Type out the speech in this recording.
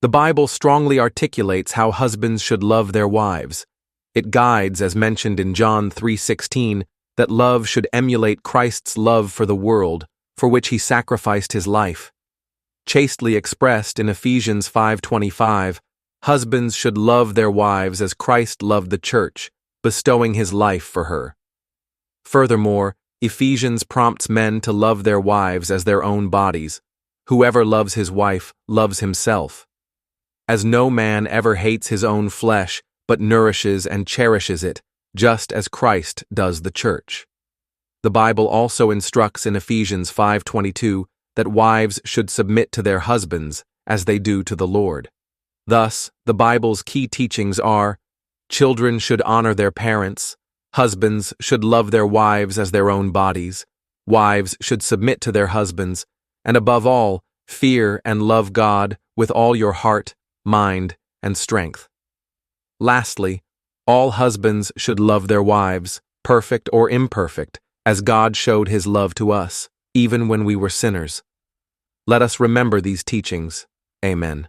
The Bible strongly articulates how husbands should love their wives. It guides, as mentioned in John 3:16, that love should emulate Christ's love for the world, for which he sacrificed his life. Chastely expressed in Ephesians 5:25, husbands should love their wives as Christ loved the church, bestowing his life for her. Furthermore, Ephesians prompts men to love their wives as their own bodies. Whoever loves his wife loves himself. As no man ever hates his own flesh, but nourishes and cherishes it, just as Christ does the church. The Bible also instructs in Ephesians 5:22 that wives should submit to their husbands as they do to the Lord. Thus, the Bible's key teachings are: children should honor their parents, husbands should love their wives as their own bodies, wives should submit to their husbands, and above all, fear and love God with all your heart, mind, and strength. Lastly, all husbands should love their wives, perfect or imperfect, as God showed his love to us, even when we were sinners. Let us remember these teachings. Amen.